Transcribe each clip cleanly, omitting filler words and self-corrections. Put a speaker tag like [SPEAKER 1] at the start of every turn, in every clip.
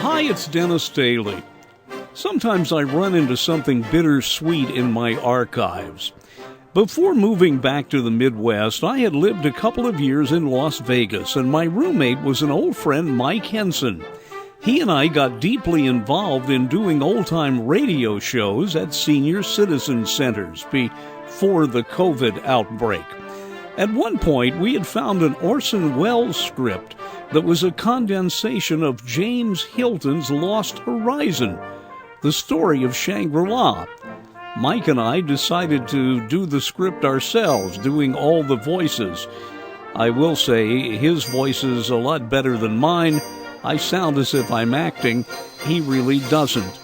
[SPEAKER 1] Hi, it's Dennis Daly. Sometimes I run into something bittersweet in my archives. Before moving back to the Midwest, I had lived a couple of years in Las Vegas, and my roommate was an old friend, Mike Henson. He and I got deeply involved in doing old-time radio shows at senior citizen centers before the COVID outbreak. At one point, we had found an Orson Welles script that was a condensation of James Hilton's Lost Horizon, the story of Shangri-La. Mike and I decided to do the script ourselves, doing all the voices. I will say his voice is a lot better than mine. I sound as if I'm acting. He really doesn't.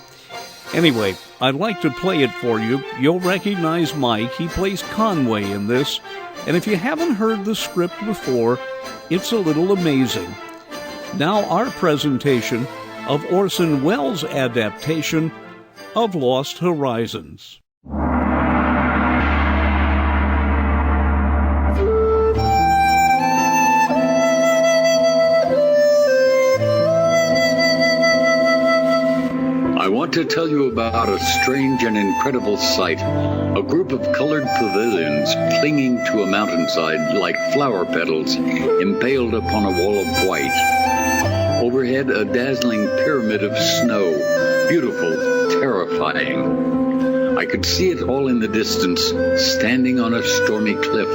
[SPEAKER 1] Anyway, I'd like to play it for you. You'll recognize Mike. He plays Conway in this. And if you haven't heard the script before, it's a little amazing. Now our presentation of Orson Welles' adaptation of Lost Horizons.
[SPEAKER 2] I want to tell you about a strange and incredible sight. A group of colored pavilions clinging to a mountainside like flower petals impaled upon a wall of white. Overhead, a dazzling pyramid of snow, beautiful, terrifying. I could see it all in the distance, standing on a stormy cliff.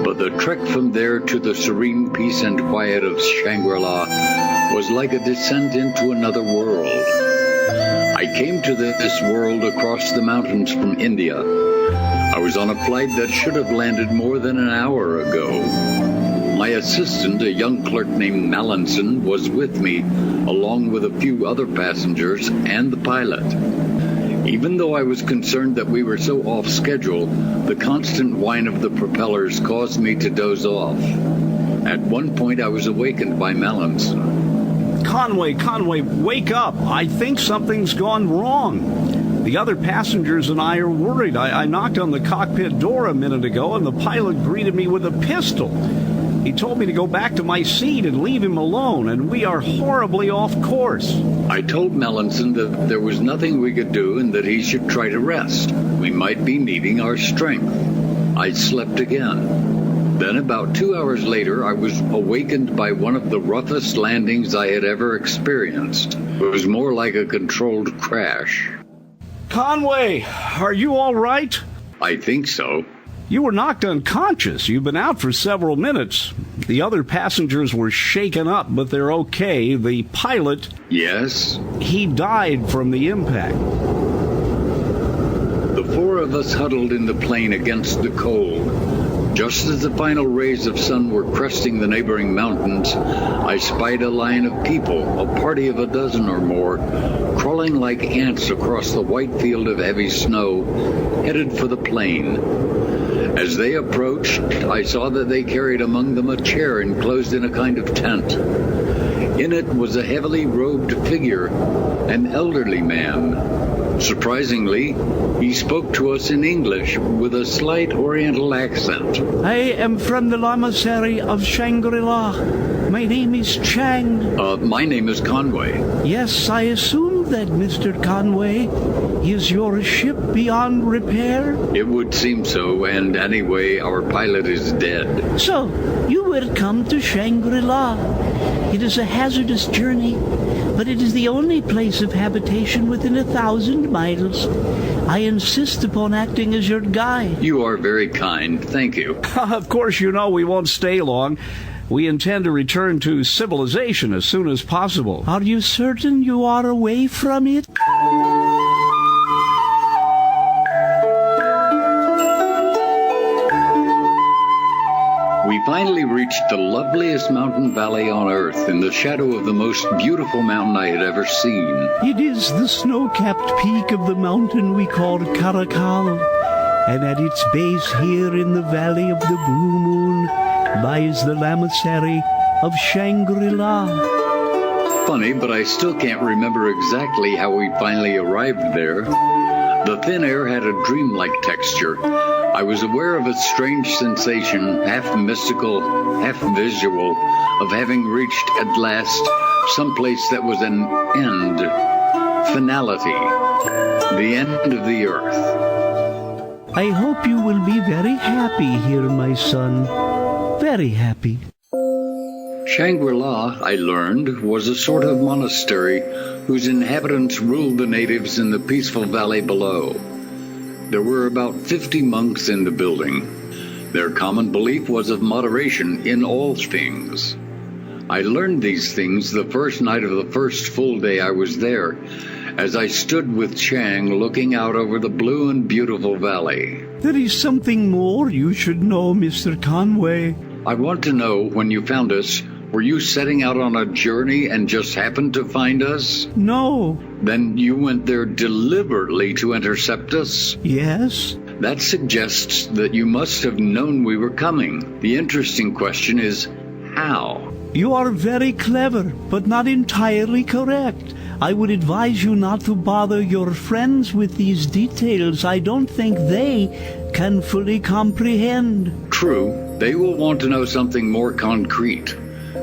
[SPEAKER 2] But the trek from there to the serene peace and quiet of Shangri-La was like a descent into another world. I came to this world across the mountains from India. I was on a flight that should have landed more than an hour ago. My assistant, a young clerk named Mallinson, was with me, along with a few other passengers and the pilot. Even though I was concerned that we were so off schedule, the constant whine of the propellers caused me to doze off. At one point, I was awakened by Mallinson.
[SPEAKER 1] Conway, wake up. I think something's gone wrong. The other passengers and I are worried. I knocked on the cockpit door a minute ago, and the pilot greeted me with a pistol. He told me to go back to my seat and leave him alone, and we are horribly off course.
[SPEAKER 2] I told Mallinson that there was nothing we could do and that he should try to rest. We might be needing our strength. I slept again. Then about 2 hours later, I was awakened by one of the roughest landings I had ever experienced. It was more like a controlled crash.
[SPEAKER 1] Conway, are you all right?
[SPEAKER 2] I think so.
[SPEAKER 1] You were knocked unconscious. You've been out for several minutes. The other passengers were shaken up, but they're okay. The pilot...
[SPEAKER 2] Yes?
[SPEAKER 1] He died from the impact.
[SPEAKER 2] The four of us huddled in the plane against the cold. Just as the final rays of sun were cresting the neighboring mountains, I spied a line of people, a party of a dozen or more, crawling like ants across the white field of heavy snow, headed for the plane. As they approached, I saw that they carried among them a chair enclosed in a kind of tent. In it was a heavily robed figure, an elderly man. Surprisingly, he spoke to us in English with a slight Oriental accent.
[SPEAKER 1] I am from the Lamasery of Shangri-La. My name is Chang.
[SPEAKER 2] My name is Conway.
[SPEAKER 1] Yes, I assume that, Mr. Conway. Is your ship beyond repair?
[SPEAKER 2] It would seem so, and anyway, our pilot is dead.
[SPEAKER 3] So, you were come to Shangri-La. It is a hazardous journey, but it is the only place of habitation within 1,000 miles. I insist upon acting as your guide.
[SPEAKER 2] You are very kind. Thank you.
[SPEAKER 1] Of course, you know we won't stay long. We intend to return to civilization as soon as possible.
[SPEAKER 3] Are you certain you are away from it?
[SPEAKER 2] We finally reached the loveliest mountain valley on earth in the shadow of the most beautiful mountain I had ever seen.
[SPEAKER 3] It is the snow-capped peak of the mountain we call Karakal, and at its base here in the valley of the Blue Moon lies the Lamasery of Shangri-La.
[SPEAKER 2] Funny, but I still can't remember exactly how we finally arrived there. The thin air had a dreamlike texture. I was aware of a strange sensation, half mystical, half visual, of having reached at last someplace that was an end, finality, the end of the earth.
[SPEAKER 3] I hope you will be very happy here, my son. Very happy.
[SPEAKER 2] Shangri-La, I learned, was a sort of monastery whose inhabitants ruled the natives in the peaceful valley below. There were about 50 monks in the building. Their common belief was of moderation in all things. I learned these things the first night of the first full day I was there, as I stood with Chang looking out over the blue and beautiful valley.
[SPEAKER 3] There is something more you should know, Mr. Conway.
[SPEAKER 2] I want to know, when you found us, were you setting out on a journey and just happened to find us?
[SPEAKER 3] No.
[SPEAKER 2] Then you went there deliberately to intercept us?
[SPEAKER 3] Yes.
[SPEAKER 2] That suggests that you must have known we were coming. The interesting question is, how?
[SPEAKER 3] You are very clever, but not entirely correct. I would advise you not to bother your friends with these details. I don't think they can fully comprehend.
[SPEAKER 2] True. They will want to know something more concrete.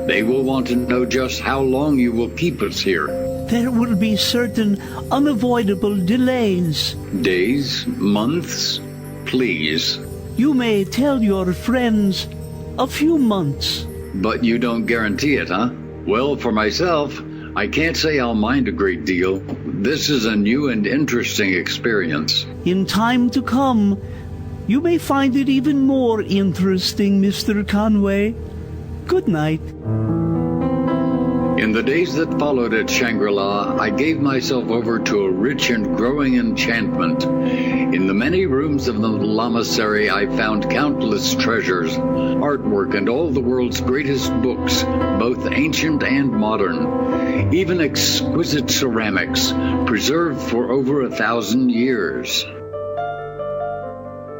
[SPEAKER 2] They will want to know just how long you will keep us here.
[SPEAKER 3] There will be certain unavoidable delays.
[SPEAKER 2] Days? Months? Please.
[SPEAKER 3] You may tell your friends a few months.
[SPEAKER 2] But you don't guarantee it, huh? Well, for myself, I can't say I'll mind a great deal. This is a new and interesting experience.
[SPEAKER 3] In time to come, you may find it even more interesting, Mr. Conway. Good night.
[SPEAKER 2] In the days that followed at Shangri-La, I gave myself over to a rich and growing enchantment. In the many rooms of the lamasery, I found countless treasures, artwork, and all the world's greatest books, both ancient and modern, even exquisite ceramics, preserved for over 1,000 years.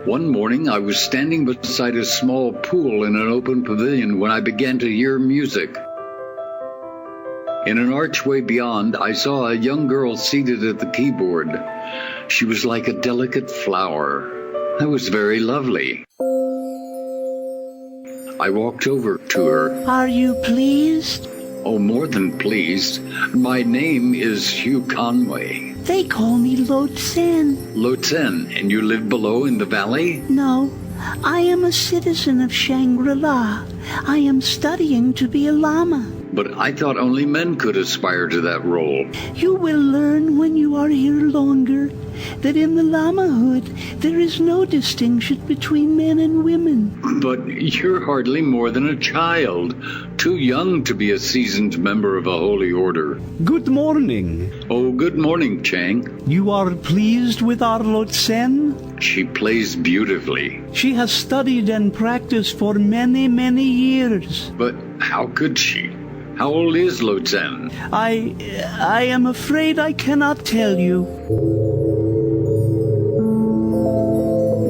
[SPEAKER 2] One morning, I was standing beside a small pool in an open pavilion when I began to hear music. In an archway beyond, I saw a young girl seated at the keyboard. She was like a delicate flower. That was very lovely. I walked over to her.
[SPEAKER 3] Are you pleased?
[SPEAKER 2] Oh, more than pleased. My name is Hugh Conway.
[SPEAKER 3] They call me Lotzen.
[SPEAKER 2] Lotzen, and you live below in the valley?
[SPEAKER 3] No, I am a citizen of Shangri-La. I am studying to be a lama.
[SPEAKER 2] But I thought only men could aspire to that role.
[SPEAKER 3] You will learn when you are here longer that in the lamahood there is no distinction between men and women.
[SPEAKER 2] But you're hardly more than a child, too young to be a seasoned member of a holy order.
[SPEAKER 3] Good morning.
[SPEAKER 2] Oh, good morning, Chang.
[SPEAKER 3] You are pleased with our Lotzen?
[SPEAKER 2] She plays beautifully.
[SPEAKER 3] She has studied and practiced for many, many years.
[SPEAKER 2] But how could she? How old is Lotzen?
[SPEAKER 3] I am afraid I cannot tell you.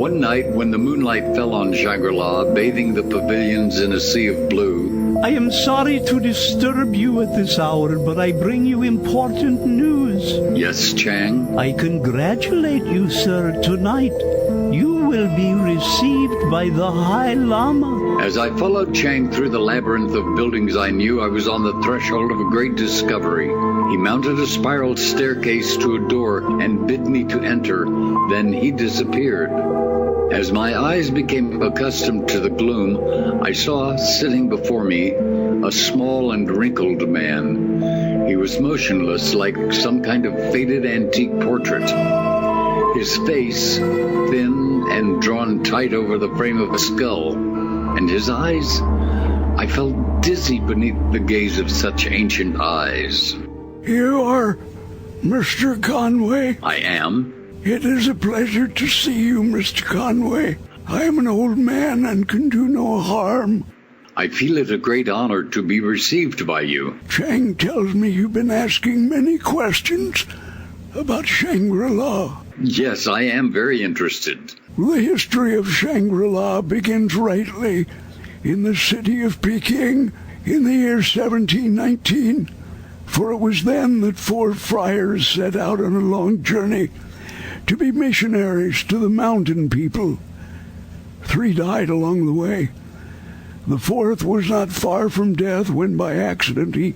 [SPEAKER 2] One night when the moonlight fell on Shangri-La, bathing the pavilions in a sea of blue.
[SPEAKER 3] I am sorry to disturb you at this hour, but I bring you important news.
[SPEAKER 2] Yes, Chang?
[SPEAKER 3] I congratulate you, sir, tonight. You will be received by the High Lama.
[SPEAKER 2] As I followed Chang through the labyrinth of buildings, I knew I was on the threshold of a great discovery. He mounted a spiral staircase to a door and bid me to enter. Then he disappeared. As my eyes became accustomed to the gloom, I saw, sitting before me, a small and wrinkled man. He was motionless, like some kind of faded antique portrait. His face, thin and drawn tight over the frame of a skull, and his eyes, I felt dizzy beneath the gaze of such ancient eyes.
[SPEAKER 4] You are Mr. Conway?
[SPEAKER 2] I am.
[SPEAKER 4] It is a pleasure to see you, Mr. Conway. I am an old man and can do no harm.
[SPEAKER 2] I feel it a great honor to be received by you.
[SPEAKER 4] Chang tells me you've been asking many questions about Shangri-La.
[SPEAKER 2] Yes, I am very interested.
[SPEAKER 4] The history of Shangri-La begins rightly in the city of Peking in the year 1719, for it was then that 4 friars set out on a long journey to be missionaries to the mountain people. 3 died along the way. The 4th was not far from death when by accident he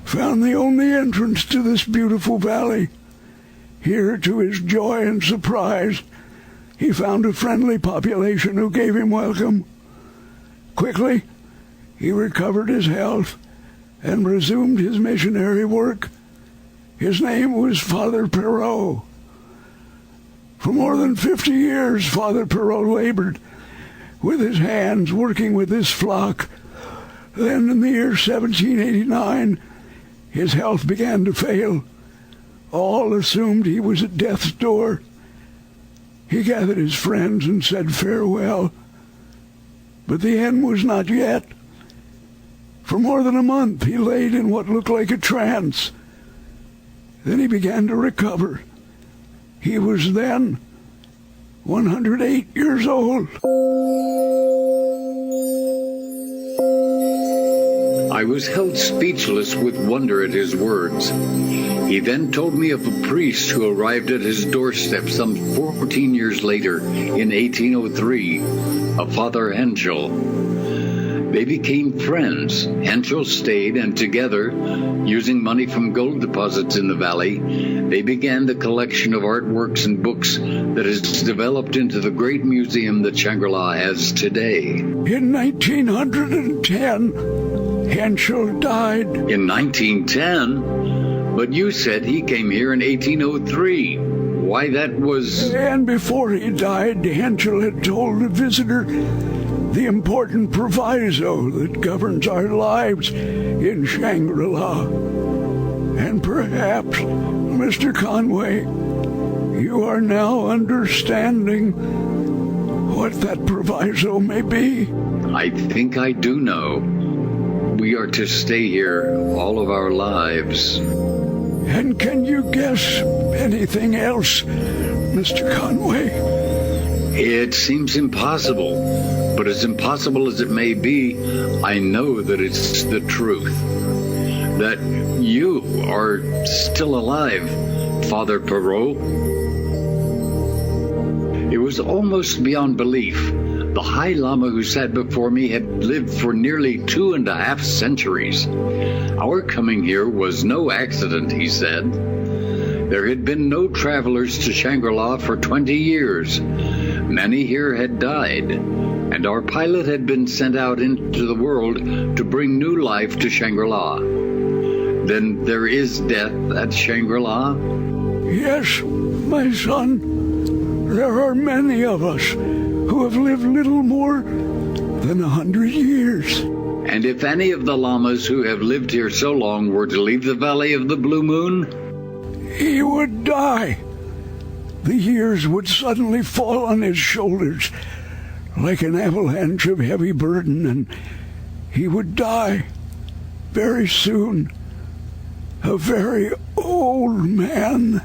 [SPEAKER 4] found the only entrance to this beautiful valley. Here, to his joy and surprise, he found a friendly population who gave him welcome. Quickly, he recovered his health and resumed his missionary work. His name was Father Perot. For more than 50 years, Father Perot labored with his hands, working with his flock. Then, in the year 1789, his health began to fail. All assumed he was at death's door. He gathered his friends and said farewell. But the end was not yet. For more than a month, he laid in what looked like a trance. Then he began to recover. He was then 108 years old.
[SPEAKER 2] I was held speechless with wonder at his words. He then told me of a priest who arrived at his doorstep some 14 years later in 1803, a Father Henschel. They became friends. Henschel stayed, and together, using money from gold deposits in the valley, they began the collection of artworks and books that has developed into the great museum that Shangri-La has today.
[SPEAKER 4] In 1910, Henschel died.
[SPEAKER 2] In 1910? But you said he came here in 1803. Why, that was...
[SPEAKER 4] And before he died, Henschel had told a visitor the important proviso that governs our lives in Shangri-La. And perhaps, Mr. Conway, you are now understanding what that proviso may be.
[SPEAKER 2] I think I do know. We are to stay here all of our lives.
[SPEAKER 4] And can you guess anything else, Mr. Conway?
[SPEAKER 2] It seems impossible. But as impossible as it may be, I know that it's the truth. That you are still alive, Father Perot. It was almost beyond belief. The High Lama who sat before me had lived for nearly 2.5 centuries. Our coming here was no accident, he said. There had been no travelers to Shangri-La for 20 years. Many here had died, and our pilot had been sent out into the world to bring new life to Shangri-La. Then there is death at Shangri-La?
[SPEAKER 4] Yes, my son. There are many of us who have lived little more than 100 years.
[SPEAKER 2] And if any of the lamas who have lived here so long were to leave the Valley of the Blue Moon?
[SPEAKER 4] He would die. The years would suddenly fall on his shoulders like an avalanche of heavy burden, and he would die very soon, a very old man.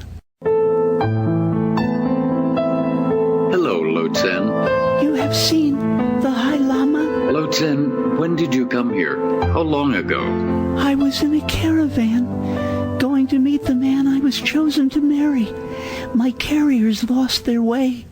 [SPEAKER 2] Hello, Loten.
[SPEAKER 3] You have seen the High Lama?
[SPEAKER 2] Loten, when did you come here? How long ago?
[SPEAKER 3] I was in a caravan, going to meet the man I was chosen to marry. My carriers lost their way.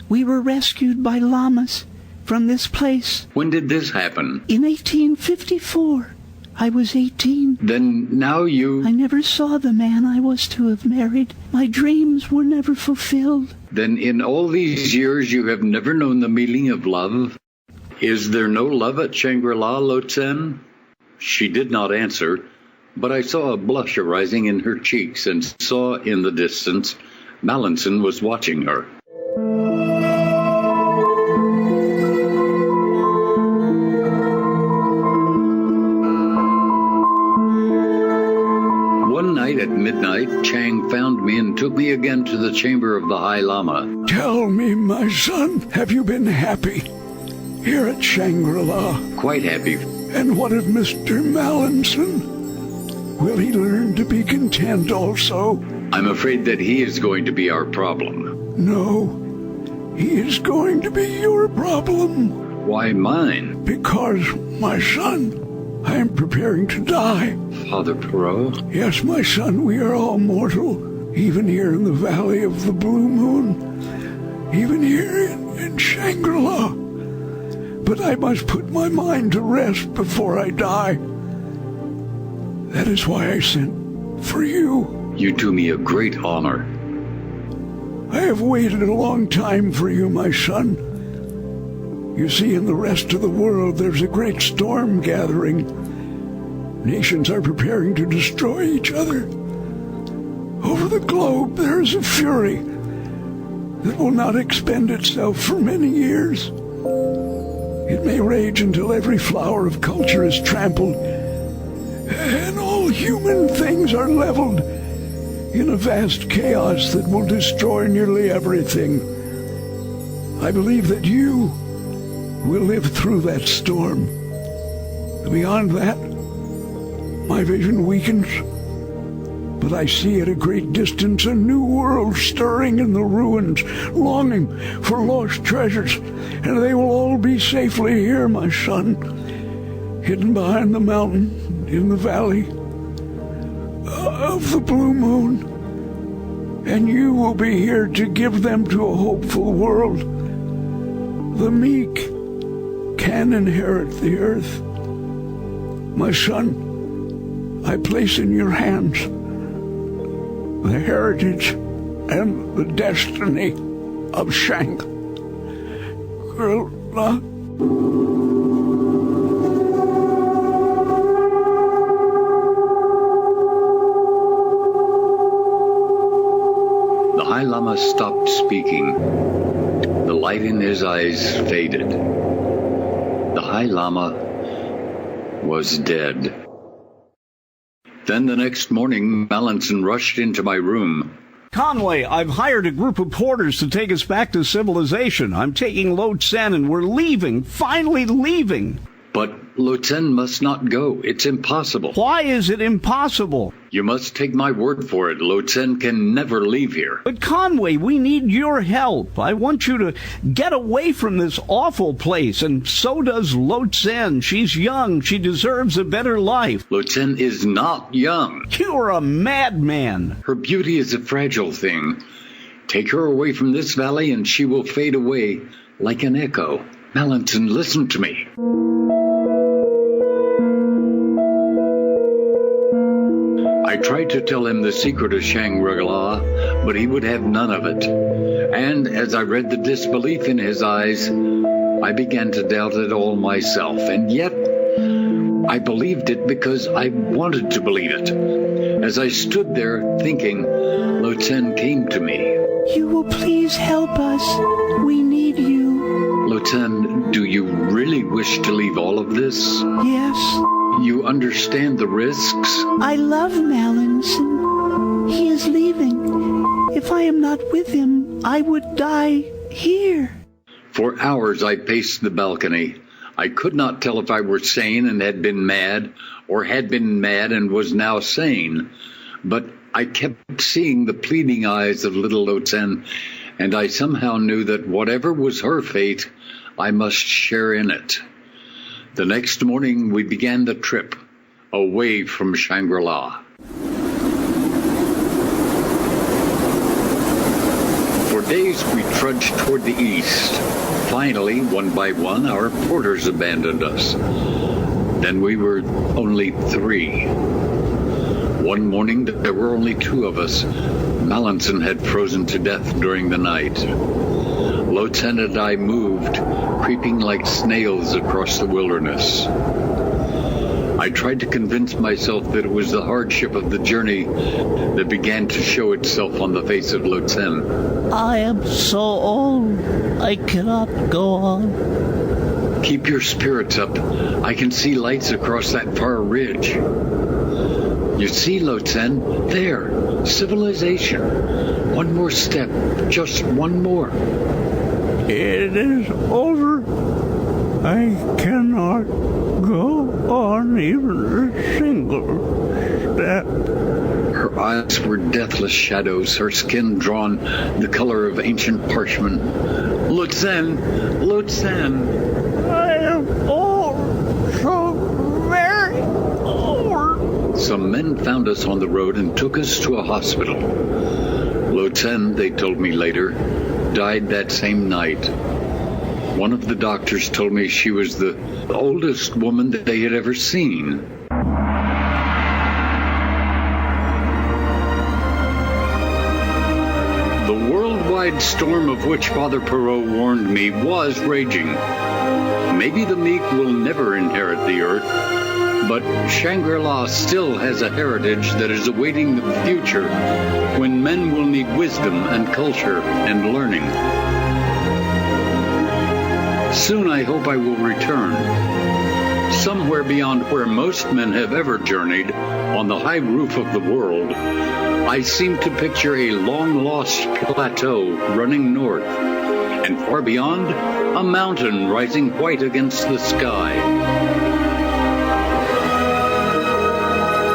[SPEAKER 3] We were rescued by llamas from this place.
[SPEAKER 2] When did this happen?
[SPEAKER 3] In 1854. I was 18.
[SPEAKER 2] Then now
[SPEAKER 3] I never saw the man I was to have married. My dreams were never fulfilled.
[SPEAKER 2] Then in all these years you have never known the meaning of love? Is there no love at Shangri-La, Loten? She did not answer, but I saw a blush arising in her cheeks and saw in the distance Mallinson was watching her. One night at midnight, Chang found me and took me again to the chamber of the High Lama.
[SPEAKER 4] Tell me, my son, have you been happy here at Shangri-La?
[SPEAKER 2] Quite happy.
[SPEAKER 4] And what of Mr. Mallinson? Will he learn to be content also?
[SPEAKER 2] I'm afraid that he is going to be our problem.
[SPEAKER 4] No, he is going to be your problem.
[SPEAKER 2] Why mine?
[SPEAKER 4] Because, my son, I am preparing to die.
[SPEAKER 2] Father Perot?
[SPEAKER 4] Yes, my son, we are all mortal. Even here in the Valley of the Blue Moon. Even here in Shangri-La. But I must put my mind to rest before I die. That is why I sent for you.
[SPEAKER 2] You do me a great honor.
[SPEAKER 4] I have waited a long time for you, my son. You see, in the rest of the world, there's a great storm gathering. Nations are preparing to destroy each other. Over the globe, there is a fury that will not expend itself for many years. It may rage until every flower of culture is trampled, and all human things are leveled in a vast chaos that will destroy nearly everything. I believe that you will live through that storm. Beyond that, my vision weakens, but I see at a great distance a new world stirring in the ruins, longing for lost treasures, and they will all be safely here, my son, hidden behind the mountain in the valley of the blue moon. And you will be here to give them to a hopeful world. The meek can inherit the earth. My son, I place in your hands the heritage and the destiny of Shangri-La.
[SPEAKER 2] The High Lama stopped speaking. The light in his eyes faded. The High Lama was dead. Then the next morning, Mallinson rushed into my room.
[SPEAKER 1] Conway, I've hired a group of porters to take us back to civilization. I'm taking Lo Tsen and we're leaving, finally leaving.
[SPEAKER 2] But Lo Tsen must not go. It's impossible.
[SPEAKER 1] Why is it impossible?
[SPEAKER 2] You must take my word for it. Lo Tsen can never leave here.
[SPEAKER 1] But Conway, we need your help. I want you to get away from this awful place, and so does Lo Tsen. She's young. She deserves a better life.
[SPEAKER 2] Lo Tsen is not young.
[SPEAKER 1] You're a madman.
[SPEAKER 2] Her beauty is a fragile thing. Take her away from this valley and she will fade away like an echo. Mallinson, listen to me. I tried to tell him the secret of Shangri-La, but he would have none of it. And as I read the disbelief in his eyes, I began to doubt it all myself. And yet, I believed it because I wanted to believe it. As I stood there thinking, Lo Tsen came to me.
[SPEAKER 3] You will please help us. We need you.
[SPEAKER 2] Lo Tsen, do you really wish to leave all of this?
[SPEAKER 3] Yes.
[SPEAKER 2] You understand the risks?
[SPEAKER 3] I love Mallinson. He is leaving. If I am not with him, I would die here.
[SPEAKER 2] For hours I paced the balcony. I could not tell if I were sane and had been mad, or had been mad and was now sane. But I kept seeing the pleading eyes of little Lo Tsen, and I somehow knew that whatever was her fate, I must share in it. The next morning, we began the trip away from Shangri-La. For days, we trudged toward the east. Finally, one by one, our porters abandoned us. Then we were only 3. One morning, there were only 2 of us. Mallinson had frozen to death during the night. Lo Tsen and I moved, creeping like snails across the wilderness. I tried to convince myself that it was the hardship of the journey that began to show itself on the face of Lo Tsen.
[SPEAKER 3] I am so old. I cannot go on.
[SPEAKER 2] Keep your spirits up. I can see lights across that far ridge. You see, Lo Tsen? There. Civilization. One more step. Just one more.
[SPEAKER 4] It is over. I cannot go on even a single step.
[SPEAKER 2] Her eyes were deathless shadows, her skin drawn the color of ancient parchment. Lo Tsen! Lo Tsen!
[SPEAKER 4] I am old, so very old.
[SPEAKER 2] Some men found us on the road and took us to a hospital. Lo Tsen, they told me later, died that same night. One of the doctors told me she was the oldest woman that they had ever seen. The worldwide storm of which Father Perot warned me was raging. Maybe the meek will never inherit the earth, but Shangri-La still has a heritage that is awaiting the future when men will need wisdom and culture and learning. Soon I hope I will return. Somewhere beyond where most men have ever journeyed, on the high roof of the world, I seem to picture a long-lost plateau running north, and far beyond, a mountain rising white against the sky.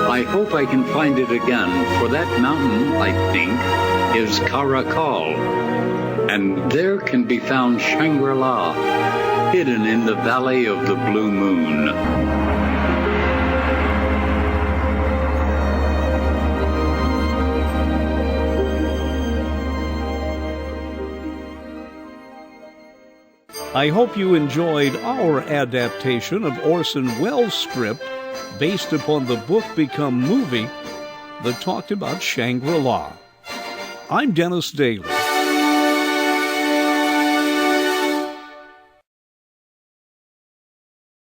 [SPEAKER 2] I hope I can find it again, for that mountain, I think, is Caracal, and there can be found Shangri-La, hidden in the Valley of the Blue Moon.
[SPEAKER 1] I hope you enjoyed our adaptation of Orson Welles' script based upon the book become movie that talked about Shangri-La. I'm Dennis Daly.